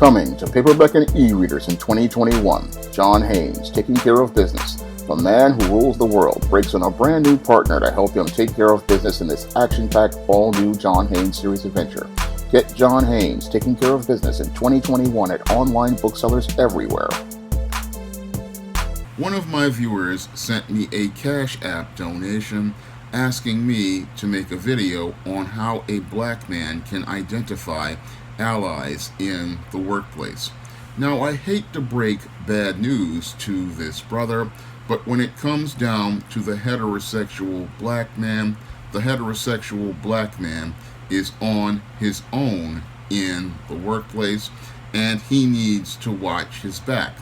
Coming to paperback and e-readers in 2021, John Haynes, Taking Care of Business. The man who rules the world breaks on a brand new partner to help him take care of business in this action-packed, all-new John Haynes series adventure. Get John Haynes, Taking Care of Business in 2021 at online booksellers everywhere. One of my viewers sent me a Cash App donation asking me to make a video on how a black man can identify allies in the workplace. Now, I hate to break bad news to this brother, but when it comes down to the heterosexual black man, the heterosexual black man is on his own in the workplace, and he needs to watch his back.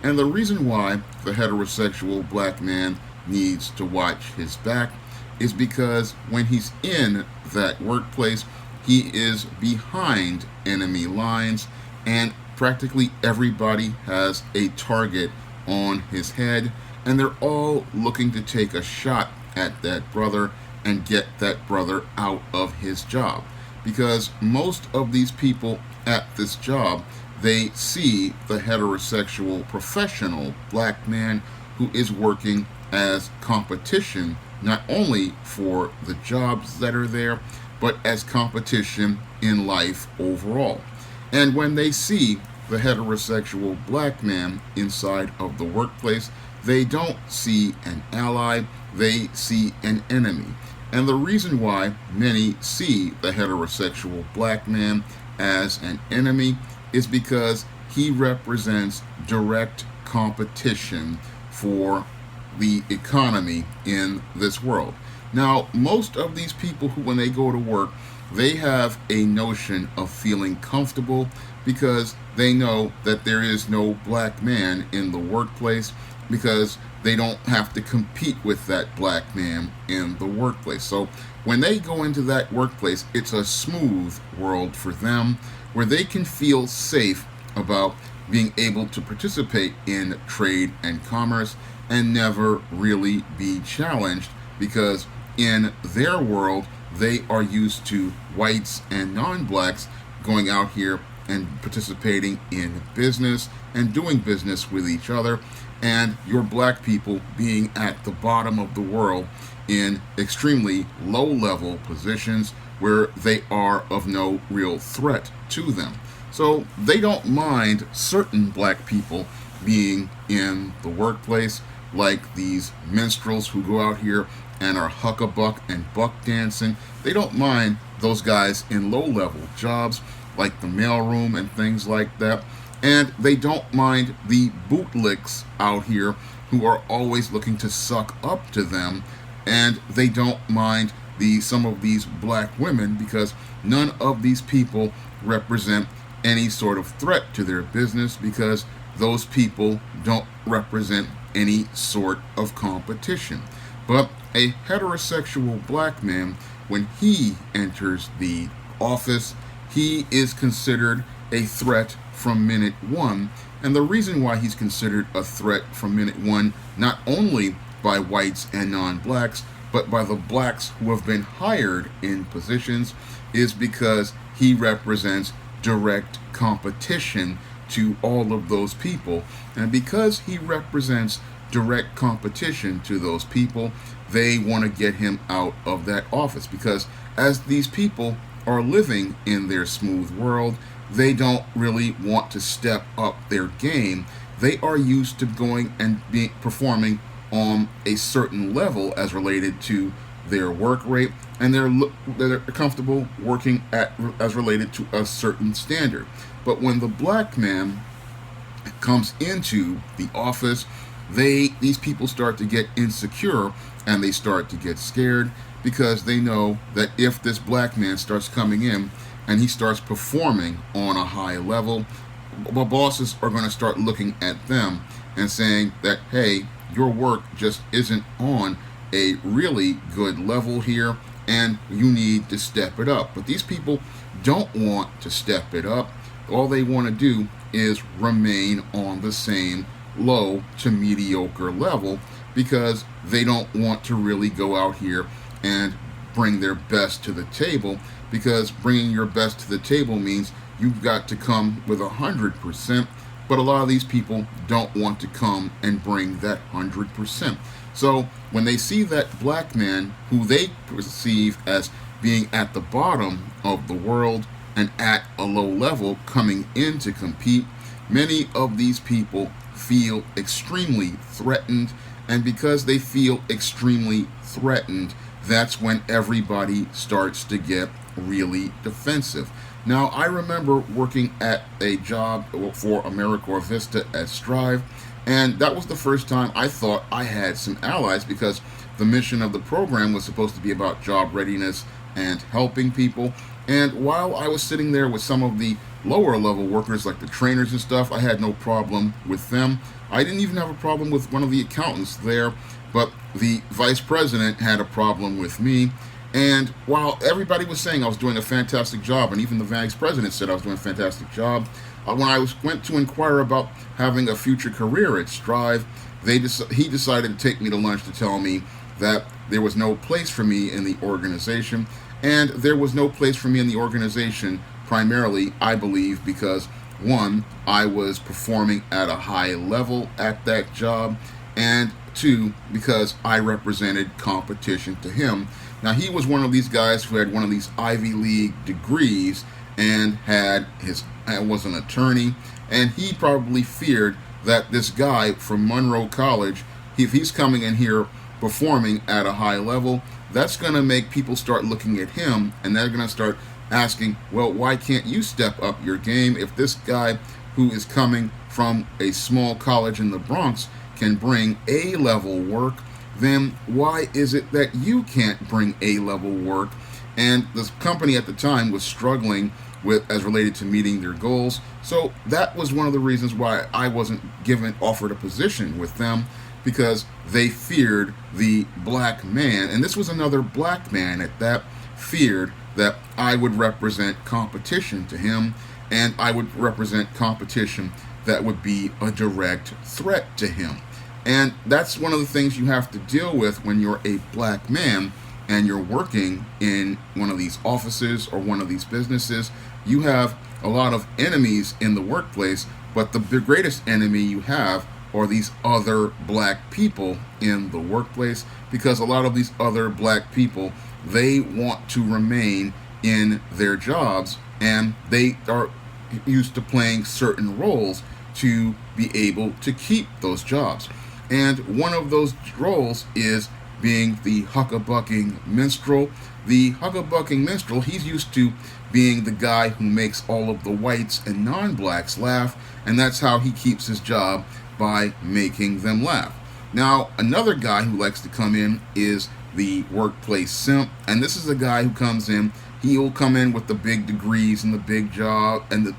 And the reason why the heterosexual black man needs to watch his back is because when he's in that workplace, he is behind enemy lines, and practically everybody has a target on his head, and they're all looking to take a shot at that brother and get that brother out of his job. Because most of these people at this job, they see the heterosexual professional black man who is working as competition, not only for the jobs that are there, but as competition in life overall. And when they see the heterosexual black man inside of the workplace, they don't see an ally, they see an enemy. And the reason why many see the heterosexual black man as an enemy is because he represents direct competition for the economy in this world. Now, most of these people who, when they go to work, they have a notion of feeling comfortable because they know that there is no black man in the workplace, because they don't have to compete with that black man in the workplace. So when they go into that workplace, it's a smooth world for them where they can feel safe about being able to participate in trade and commerce and never really be challenged, because in their world, they are used to whites and non-blacks going out here and participating in business and doing business with each other, and your black people being at the bottom of the world in extremely low-level positions where they are of no real threat to them. So they don't mind certain black people being in the workplace, like these minstrels who go out here and are huck-a-buck and buck dancing. They don't mind those guys in low-level jobs like the mailroom and things like that. And they don't mind the bootlicks out here who are always looking to suck up to them. And they don't mind some of these black women, because none of these people represent any sort of threat to their business, because those people don't represent any sort of competition. But a heterosexual black man, when he enters the office, he is considered a threat from minute one. And the reason why he's considered a threat from minute one, not only by whites and non-blacks, but by the blacks who have been hired in positions, is because he represents direct competition to all of those people. And because he represents direct competition to those people, they want to get him out of that office, because as these people are living in their smooth world, they don't really want to step up their game. They are used to going and performing on a certain level as related to their work rate, and they're comfortable working as related to a certain standard. But when the black man comes into the office, these people start to get insecure, and they start to get scared, because they know that if this black man starts coming in and he starts performing on a high level, the bosses are going to start looking at them and saying that, hey, your work just isn't on a really good level here, and you need to step it up. But these people don't want to step it up. All they want to do is remain on the same low to mediocre level, because they don't want to really go out here and bring their best to the table, because bringing your best to the table means you've got to come with 100%. But a lot of these people don't want to come and bring that 100%. So when they see that black man who they perceive as being at the bottom of the world and at a low level coming in to compete, many of these people feel extremely threatened. And because they feel extremely threatened, that's when everybody starts to get really defensive. Now, I remember working at a job for AmeriCorps Vista at Strive, and that was the first time I thought I had some allies, because the mission of the program was supposed to be about job readiness and helping people. And while I was sitting there with some of the lower level workers, like the trainers and stuff, I had no problem with them. I didn't even have a problem with one of the accountants there, but the vice president had a problem with me. And while everybody was saying I was doing a fantastic job, and even the vice president said I was doing a fantastic job, when I went to inquire about having a future career at Strive, he decided to take me to lunch to tell me that there was no place for me in the organization. And there was no place for me in the organization primarily, I believe, because one, I was performing at a high level at that job, and two, because I represented competition to him. Now, he was one of these guys who had one of these Ivy League degrees and was an attorney, and he probably feared that this guy from Monroe College, if he's coming in here performing at a high level, that's going to make people start looking at him, and they're going to start asking, well, why can't you step up your game? If this guy who is coming from a small college in the Bronx can bring A-level work, then why is it that you can't bring A-level work? And the company at the time was struggling with as related to meeting their goals. So that was one of the reasons why I wasn't offered a position with them, because they feared the black man. And this was another black man at that, feared that I would represent competition to him, and I would represent competition that would be a direct threat to him. And that's one of the things you have to deal with when you're a black man and you're working in one of these offices or one of these businesses. You have a lot of enemies in the workplace, but the greatest enemy you have are these other black people in the workplace, because a lot of these other black people, they want to remain in their jobs, and they are used to playing certain roles to be able to keep those jobs. And one of those roles is being the huckabucking minstrel. The huckabucking minstrel, he's used to being the guy who makes all of the whites and non-blacks laugh, and that's how he keeps his job, by making them laugh. Now, another guy who likes to come in is the workplace simp, and this is a guy who comes in, he'll come in with the big degrees and the big job, and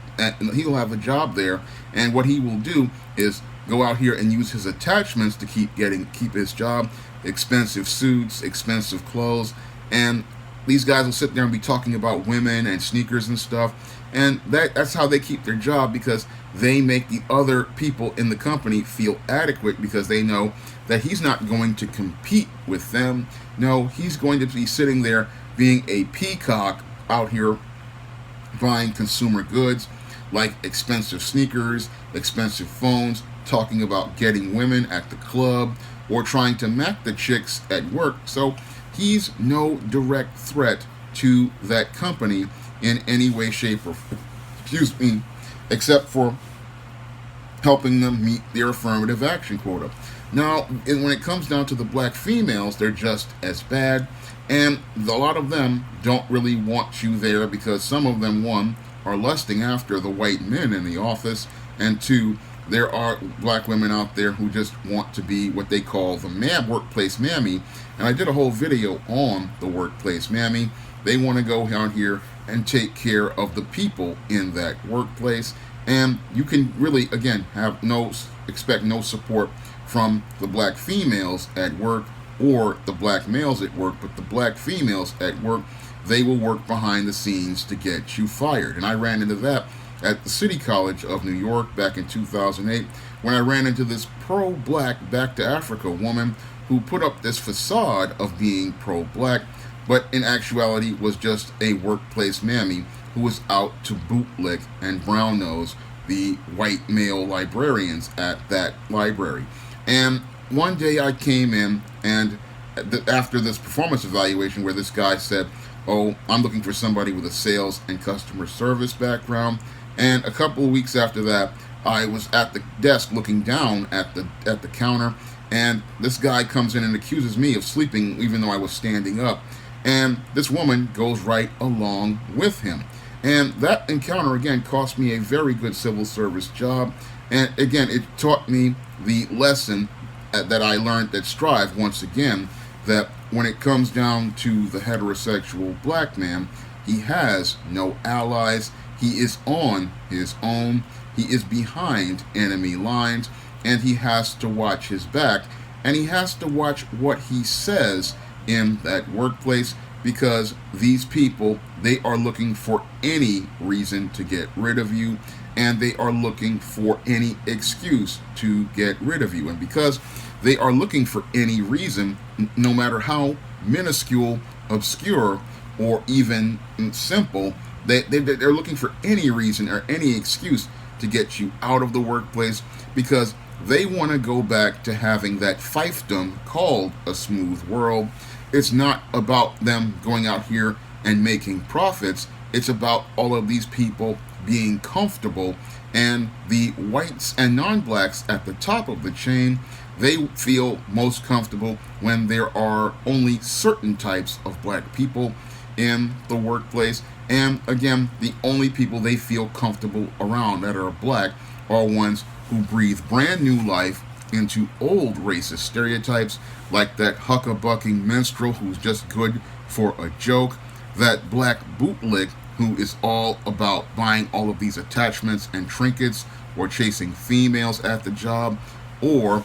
he'll have a job there, and what he will do is go out here and use his attachments to keep his job, expensive suits, expensive clothes, and these guys will sit there and be talking about women and sneakers and stuff, and that's how they keep their job, because they make the other people in the company feel adequate, because they know that he's not going to compete with them. No, he's going to be sitting there being a peacock out here buying consumer goods like expensive sneakers, expensive phones, talking about getting women at the club, or trying to mac the chicks at work. So he's no direct threat to that company in any way, shape, or except for helping them meet their affirmative action quota. Now, when it comes down to the black females, they're just as bad, and a lot of them don't really want you there, because some of them, one, are lusting after the white men in the office, and two, there are black women out there who just want to be what they call the workplace mammy. And I did a whole video on the workplace mammy. They want to go out here and take care of the people in that workplace. And you can really, again, expect no support from the black females at work or the black males at work. But the black females at work, they will work behind the scenes to get you fired. And I ran into that at the City College of New York back in 2008, when I ran into this pro-black Back to Africa woman who put up this facade of being pro-black, but in actuality was just a workplace mammy who was out to bootlick and brown nose the white male librarians at that library. And one day I came in, and after this performance evaluation where this guy said, "Oh, I'm looking for somebody with a sales and customer service background," and a couple of weeks after that, I was at the desk looking down at the counter, and this guy comes in and accuses me of sleeping even though I was standing up. And this woman goes right along with him. And that encounter, again, cost me a very good civil service job. And again, it taught me the lesson that I learned at Strive once again, that when it comes down to the heterosexual black man, he has no allies. He is on his own. He is behind enemy lines, and he has to watch his back, and he has to watch what he says in that workplace, because these people, they are looking for any reason to get rid of you, and they are looking for any excuse to get rid of you. And because they are looking for any reason, no matter how minuscule, obscure, or even simple, they're looking for any reason or any excuse to get you out of the workplace, because they want to go back to having that fiefdom called a smooth world. It's not about them going out here and making profits. It's about all of these people being comfortable, and the whites and non-blacks at the top of the chain, they feel most comfortable when there are only certain types of black people in the workplace. And again, the only people they feel comfortable around that are black are ones who breathe brand new life into old racist stereotypes, like that huckabucking minstrel who's just good for a joke, that black bootlick who is all about buying all of these attachments and trinkets, or chasing females at the job, or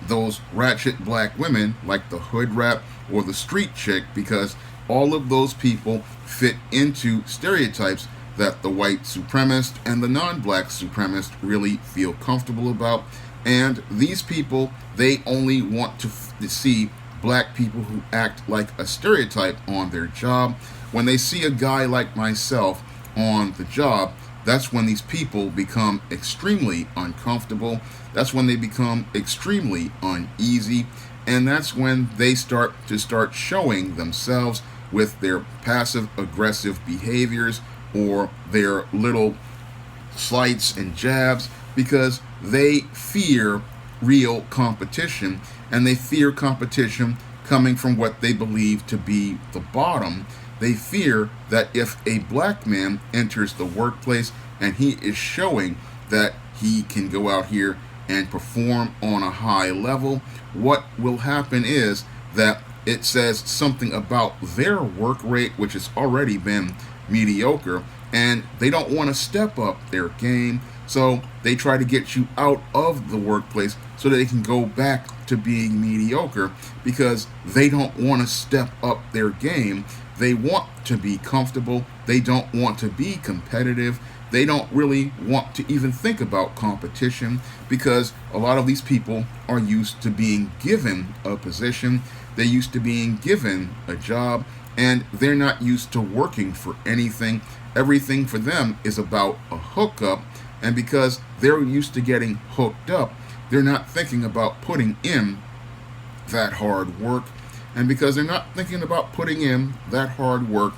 those ratchet black women like the hood rat or the street chick, because all of those people fit into stereotypes that the white supremacist and the non-black supremacist really feel comfortable about. And these people, they only want to see black people who act like a stereotype on their job. When they see a guy like myself on the job, that's when these people become extremely uncomfortable. That's when they become extremely uneasy. And that's when they start showing themselves with their passive aggressive behaviors or their little slights and jabs, because they fear real competition, and they fear competition coming from what they believe to be the bottom. They fear that if a black man enters the workplace and he is showing that he can go out here and perform on a high level, what will happen is that it says something about their work rate, which has already been mediocre, and they don't want to step up their game. So they try to get you out of the workplace so that they can go back to being mediocre, because they don't want to step up their game. They want to be comfortable. They don't want to be competitive. They don't really want to even think about competition, because a lot of these people are used to being given a position. They're used to being given a job, and they're not used to working for anything. Everything for them is about a hookup, and because they're used to getting hooked up, they're not thinking about putting in that hard work. And because they're not thinking about putting in that hard work,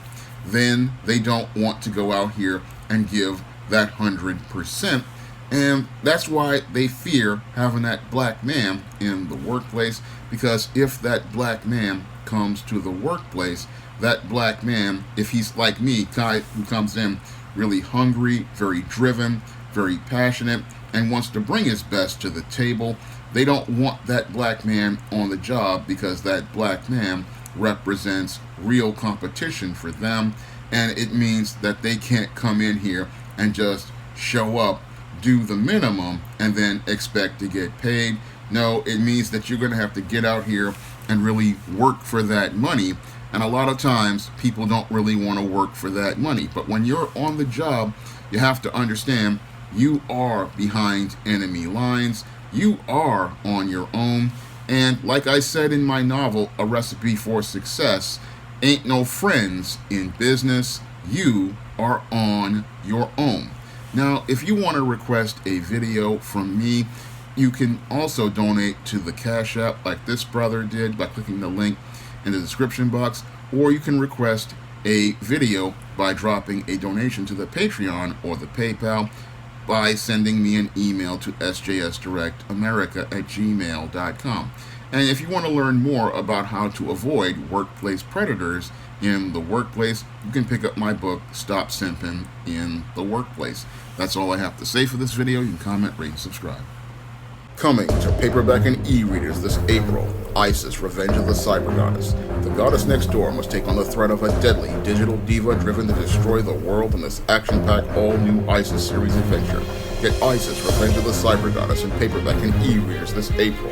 then they don't want to go out here and give that 100%. And that's why they fear having that black man in the workplace, because if that black man comes to the workplace, that black man, if he's like me, Kai, who comes in really hungry, very driven, very passionate, and wants to bring his best to the table, they don't want that black man on the job, because that black man represents real competition for them. And it means that they can't come in here and just show up, do the minimum, and then expect to get paid. No, it means that you're going to have to get out here and really work for that money. And a lot of times people don't really want to work for that money. But when you're on the job, you have to understand you are behind enemy lines. You are on your own. And like I said in my novel, A Recipe for Success, ain't no friends in business, you are on your own. Now, if you want to request a video from me, you can also donate to the Cash App like this brother did by clicking the link in the description box, or you can request a video by dropping a donation to the Patreon or the PayPal by sending me an email to sjsdirectamerica@gmail.com. And if you want to learn more about how to avoid workplace predators in the workplace, you can pick up my book, Stop Simping in the Workplace. That's all I have to say for this video. You can comment, rate, and subscribe. Coming to paperback and e-readers this April, Isis: Revenge of the Cyber Goddess. The goddess next door must take on the threat of a deadly digital diva driven to destroy the world in this action-packed all-new Isis series adventure. Get Isis: Revenge of the Cyber Goddess in paperback and e-readers this April.